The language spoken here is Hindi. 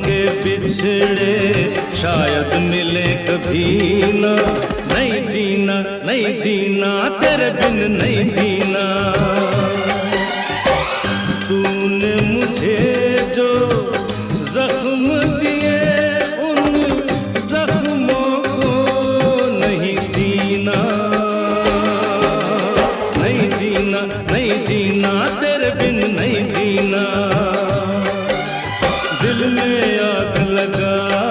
के बिछड़े शायद मिले कभी ना। नहीं जीना, नहीं जीना, तेरे बिन नहीं जीना। तूने मुझे जो जख्म दिए उन जख्मों को नहीं सीना। नहीं जीना, नहीं जीना, तेरे बिन नहीं जीना। दिल में आग लगा